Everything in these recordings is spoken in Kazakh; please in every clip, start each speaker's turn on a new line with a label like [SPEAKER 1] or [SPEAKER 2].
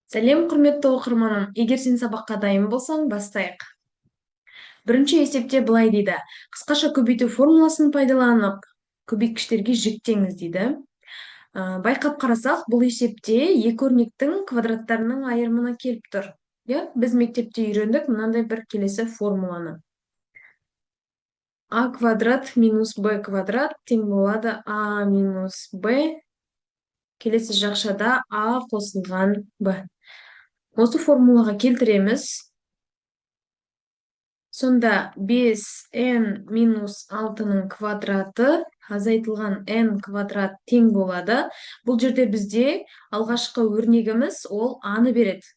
[SPEAKER 1] Сәлем, құрметті оқырманым. Егер сен сабаққа дайын болсаң, бастайық. Бірінші есепте былай дейді. Қысқаша көбейту формуласын пайдаланып, көбейткіштерге жіктеңіз дейді. Байқап қарасақ, бұл есепте екі өрнектің квадраттарының айырымына келіп тұр. Біз мектепте үйрендік мынандай бір келесі формуланы. А квадрат минус Б квадрат тең болады А минус Б. Келесі жақшада А қосылған Б. Осы формулаға келтіреміз. Сонда 5n минус 6-ның квадраты азайтылған n квадрат тең болады. Бұл жерде бізде алғашқы өрнегіміз ол аны береді.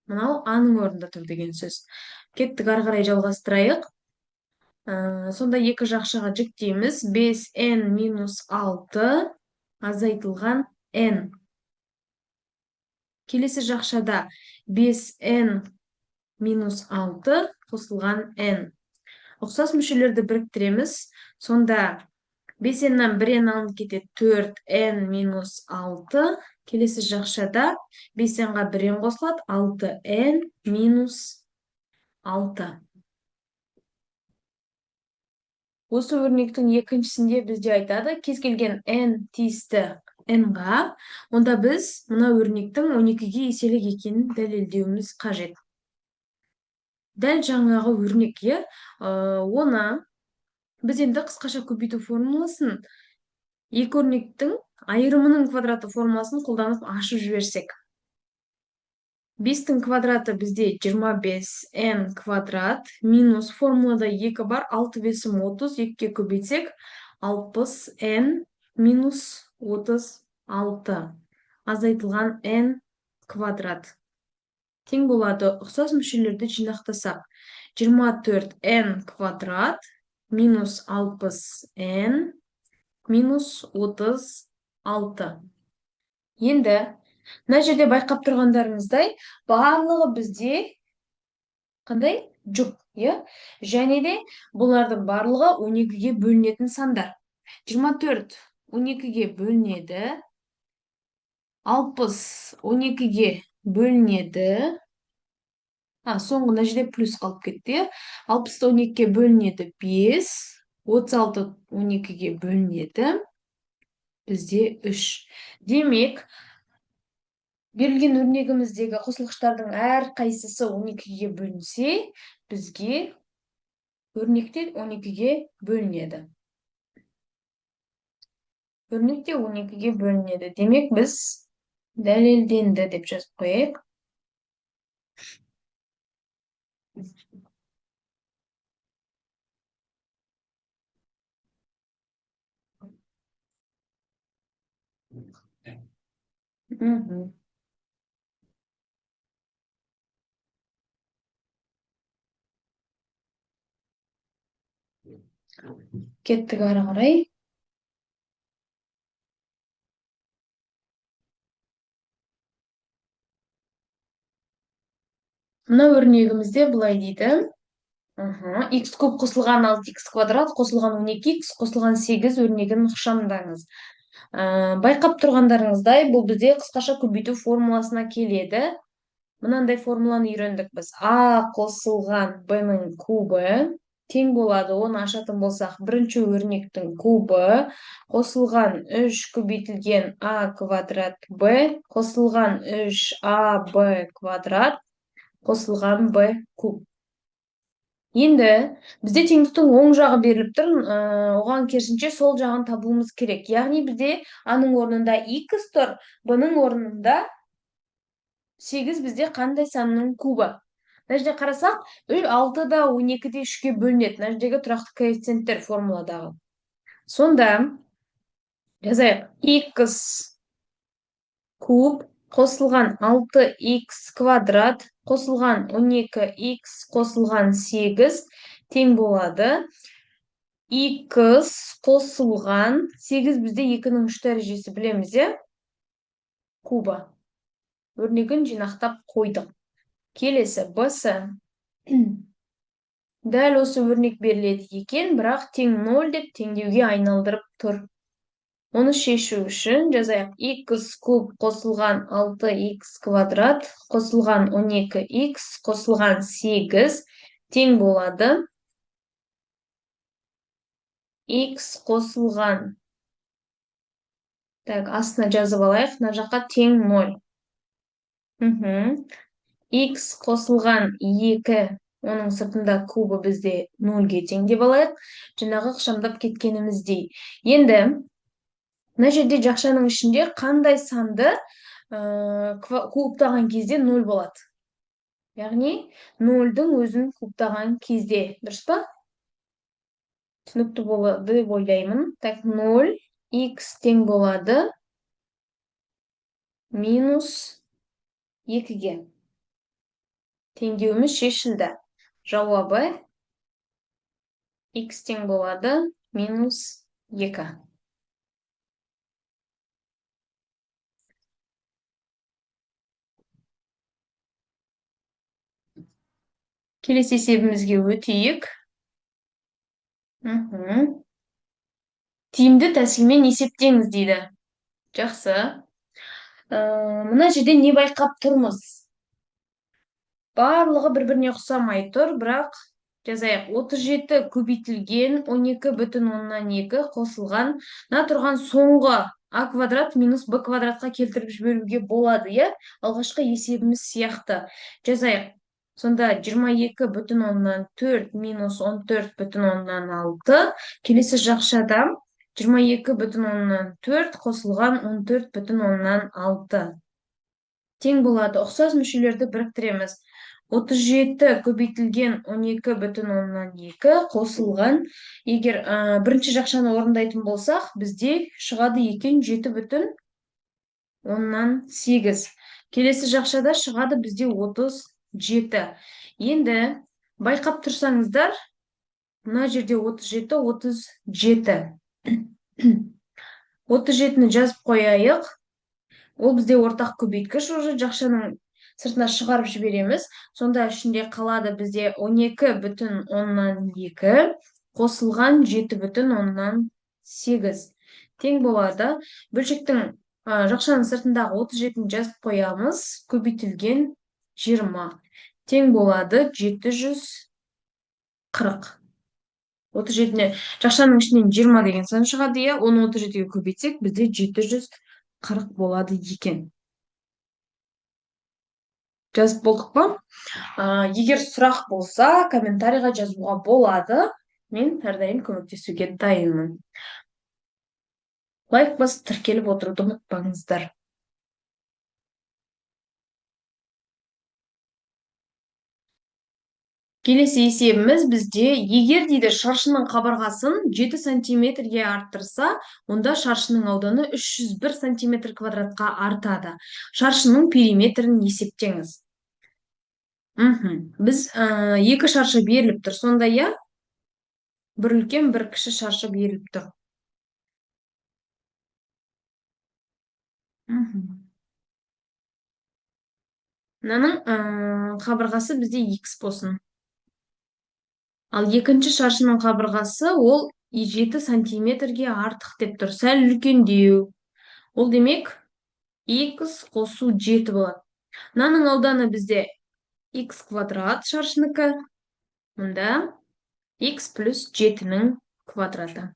[SPEAKER 1] Мынау аның орнында тұр деген сөз. Кеттік ары қарай жалғастырайық. Сонда екі жақшаға жіктейміз. 5n минус 6 азайтылған n. Келесі жақшада 5n минус 6 қосылған n. Ұқсас мүшелерді біріктіреміз. Сонда 5n-нан 1n алынып кетеді 4n минус 6. Келесі жақшада 5n-ға 1n қосылады 6n минус 6. Осы өрнектің екіншісінде бізде айтады, кез келген n тиісті n-ға, онда біз мына өрнектің 12-ге еселік екенін дәлелдеуіміз қажет. Дәл жаңағы өрнек, оны біз енді қысқаша көбейту формуласын екі өрнектің айырымының квадраты формуласын қолданып ашып жіберсек. 5-тің квадраты бізде 25n квадрат минус формулада 2 бар, 6 бесім 30, 2-ке көбейтсек 60n минус 36 азайтылған n квадрат. Тең болады, ұқсас мүшелерді жинақтасақ. 24n квадрат минус 60n минус 36. Енді, мына жерде байқап тұрғандарыңыздай, барлығы бізде қандай? Жұп, және де бұлардың барлығы 12-ге бөлінетін сандар. 24 12-ге бөлінеді, 60 12-ге бөлінеді. Соңғы мына жерде плюс қалып кетті. 60 12-ге бөлінеді 5, 36 12-ге бөлінеді. Бізде 3. Демек, берілген өрнегіміздегі қосылғыштардың әр қайсысы 12-ге бөлінсе, бізге өрнекте 12-ге бөлінеді. Өрнекте 12-ге бөлінеді. Демек, біз дәлелденді деп жазып қояйық. Кеттік ары қарай. Мына өрнегімізде былай дейді. X куб қосылған 6x квадрат қосылған 12x қосылған 8 өрнегін ықшамдаңыз. Байқап тұрғандарыңыздай, бұл бізде қысқаша көбейту формуласына келеді. Мынандай формуланы үйрендік біз. А қосылған b-ның кубы тең болады, оны ашатын болсақ, бірінші өрнектің кубы қосылған 3 көбейтілген а квадрат b қосылған 3ab квадрат қосылған b куб. Енді бізде теңдіктің оң жағы беріліп тұр, оған керісінше сол жағын табуымыз керек. Яғни бізде аның орнында x тұр, b-ның орнында 8 бізде қандай санның кубы? Мына жерде қарасақ, 6 да 12-де 3-ке бөлінеді. Мына жердегі тұрақты коэффициенттер формуладағы. Сонда жазайық, x куб қосылған 6x квадрат қосылған 12x қосылған 8 тең болады. X қосылған 8 бізде 2-ның 3 дәрежесі білеміз, кубы. Өрнегін жинақтап қойдық. Келесі b-сы. Дәл осы өрнек беріледі екен, бірақ тең 0 деп теңдеуге айналдырып тұр. Оны шешу үшін жазайық. X куб қосылған 6x квадрат қосылған 12x қосылған 8 тең болады. X қосылған. Так, астына жазып алайық. Мына жаққа тең 0. X қосылған 2, оның сыртында кубы бізде 0-ге тең деп алайық. Жаңағы ықшамдап кеткеніміздей. Енді, мына жерде жақшаның ішінде қандай санды кубтаған кезде 0 болады? Яғни, 0-дің өзін кубтаған кезде. Дұрыс па? Түсінікті болады деп ойлаймын. Так, 0, x тең болады минус 2-ге. Теңдеуіміз шешілді. Жауабы x тең болады минус 2. Келесі есебімізге өтейік. Тиімді тәсілмен есептеңіз дейді. Жақсы. Мына жерде не байқап тұрмыз? Барлығы бір-біріне ұқсамай тұр, бірақ жазайық. 37 көбейтілген 12,2 қосылған. Мына тұрған соңғы а квадрат минус б квадратқа келтіріп жіберуге болады, е? Алғашқы есебіміз сияқты. Жазайық. Сонда 22,4 минус 14,6. Келесі жақшада 22,4 қосылған 14,6. Тең болады. Ұқсас мүшелерді біріктіреміз. 37 көбейтілген 12,2 қосылған. Егер бірінші жақшаны орындайтын болсақ, бізде шығады екен 7,8. Келесі жақшада шығады бізде 37. Енді байқап тұрсаңыздар, мына жерде 37. 37-ні жазып қояйық. Ол бізде ортақ көбейткіш, уже жақшаның сыртына шығарып жібереміз. Сонда ішінде қалады бізде 12,2 қосылған 7,8. Тең болады. Бөлшектің жақшаның сыртындағы 37-ні жазып қоямыз. Көбейтілген 20. Тең болады 740. 37-не жақшаның ішінен 20 деген сан шығады, оны 37-ге көбейтсек, бізде 740 болады екен. Жазып болдық па? Егер сұрақ болса, комментарийға жазуға болады. Мен әрдайым көмектесуге дайынмын. Лайк басып тіркеліп отыруды ұмытпаңыздар. Келесі есебіміз бізде, егер дейді шаршының қабырғасын 7 сантиметрге арттырса, онда шаршының ауданы 301 сантиметр квадратқа артады. Шаршының периметрін есептеңіз. Біз екі шаршы беріліп тұр. Сонда бір үлкен, бір кіші шаршы беріліп тұр. Мынаның қабырғасы бізде x болсын. Ал екінші шаршының қабырғасы ол 7 сантиметрге артық деп тұр. Сәл үлкендеу. Ол демек x қосу 7 болады. Мынаның ауданы бізде x квадрат шаршыныкі. Мұнда x плюс 7-нің квадраты.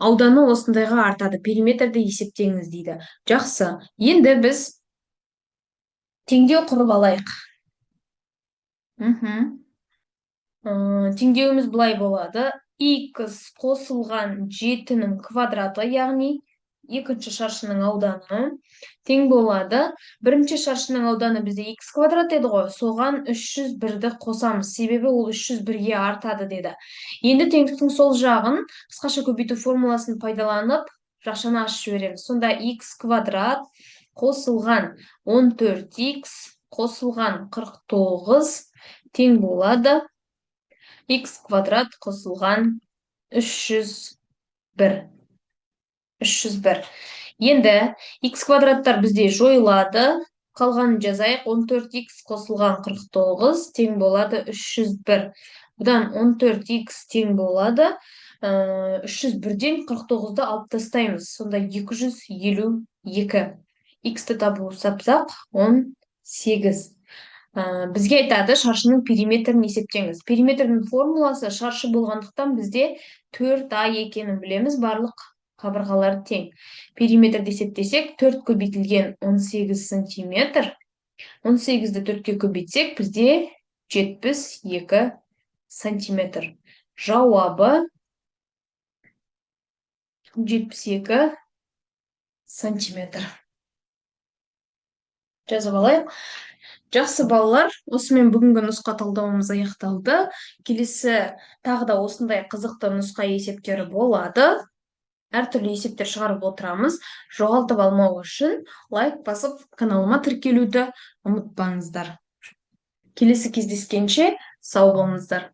[SPEAKER 1] Ауданы осындайға артады. Периметрді есептеңіз дейді. Жақсы. Енді біз теңдеу құрып алайық. Теңдеуіміз бұлай болады. X қосылған 7-нің квадраты, яғни екінші шаршының ауданы тең болады. Бірінші шаршының ауданы бізде x квадрат еді ғой. Соған 301-ді қосамыз. Себебі ол 301-ге артады деді. Енді теңдіктің сол жағын қысқаша көбейту формуласын пайдаланып жақшаны ашып жібереміз. Сонда x квадрат қосылған 14x қосылған 49 тең болады x квадрат қосылған 301. Енді x квадраттар бізде жойылады. Қалғанын жазайық. 14x қосылған 49 тең болады 301. Бұдан 14x тең болады үш жүз бірден 49-ды алып тастаймыз. Сонда 252. Х-ті табу сапсақ 18. Бізге айтады шаршының периметрін есептеңіз. Периметрдің формуласы шаршы болғандықтан бізде 4а екенін білеміз, барлық қабырғалары тең. Периметрді есептесек, 4 көбейтілген 18 сантиметр. 18-ді 4-ке көбейтсек, бізде 72 сантиметр. Жауабы 72 сантиметр. Жазып алайық. Жақсы балалар, осымен бүгінгі нұсқа талдауымыз аяқталды. Келесі тағы да осындай қызықты нұсқа есептері болады. Әртүрлі есептер шығарып отырамыз. Жоғалтып алмау үшін лайк басып, каналыма тіркелуді ұмытпаңыздар. Келесі кездескенше сау болыңыздар.